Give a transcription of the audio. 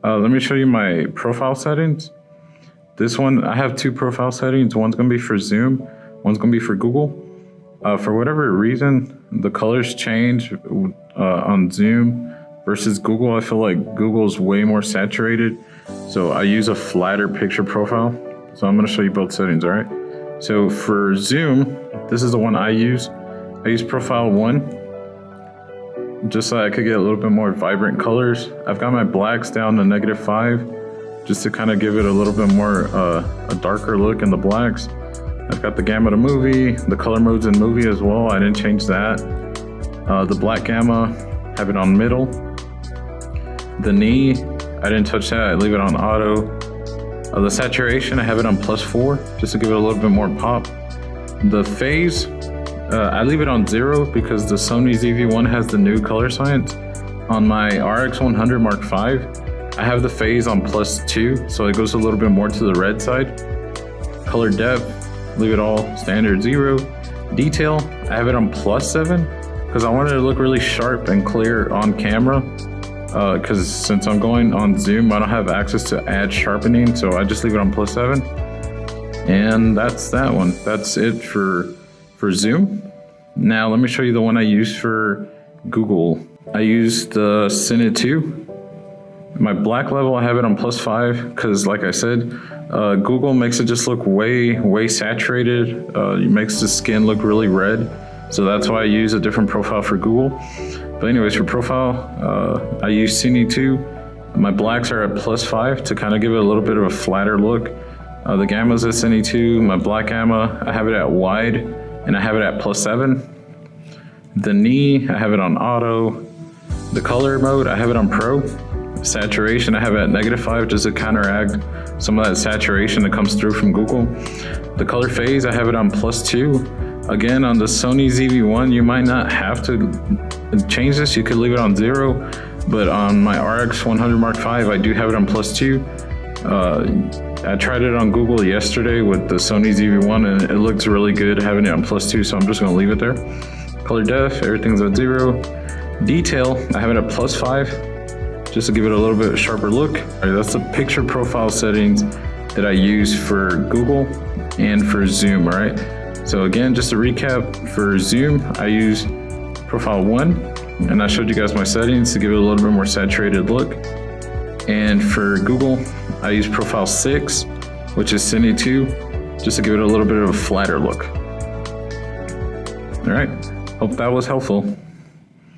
Let me show you my profile settings. This one, I have two profile settings. One's gonna be for Zoom, one's gonna be for Google. For whatever reason, the colors change on Zoom versus Google. I feel like Google's way more saturated. So I use a flatter picture profile. So I'm gonna show you both settings, all right? So for Zoom, this is the one I use. I use profile 1, just so I could get a little bit more vibrant colors. I've got my blacks down to -5, just to kind of give it a little bit more, a darker look in the blacks. I've got the gamma to movie, the color modes in movie as well. I didn't change that. The black gamma, have it on middle. The knee, I didn't touch that, I leave it on auto. The saturation, I have it on +4, just to give it a little bit more pop. The phase, I leave it on 0 because the Sony Zv1 has the new color science. On my RX100 Mark V, I have the phase on +2, so it goes a little bit more to the red side. Color depth, leave it all standard 0. Detail, I have it on +7 because I wanted it to look really sharp and clear on camera. Because since I'm going on Zoom, I don't have access to add sharpening, so I just leave it on +7. And that's that one. That's it for Zoom. Now let me show you the one I use for Google. I use the Cine 2. My black level, I have it on +5 because, like I said, Google makes it just look way saturated. It makes the skin look really red. So that's why I use a different profile for Google. But anyways, for profile, I use Cine 2. My blacks are at +5 to kind of give it a little bit of a flatter look. The gamma's at Cine 2. My black gamma, I have it at wide, and I have it at +7. The knee, I have it on auto. The color mode, I have it on pro. Saturation, I have it at -5 just to counteract some of that saturation that comes through from Google. The color phase, I have it on +2. Again, on the Sony Zv1, you might not have to change this. You could leave it on 0, but on my RX100 Mark V, I do have it on +2. I tried it on Google yesterday with the Sony Zv1, and it looks really good having it on +2, so I'm just gonna leave it there. Color depth, everything's at 0. Detail, I have it at +5, just to give it a little bit sharper look. All right, that's the picture profile settings that I use for Google and for Zoom, all right? So again, just to recap, for Zoom, I use profile 1, and I showed you guys my settings to give it a little bit more saturated look. And for Google, I use profile 6, which is Cine 2, just to give it a little bit of a flatter look. All right, hope that was helpful.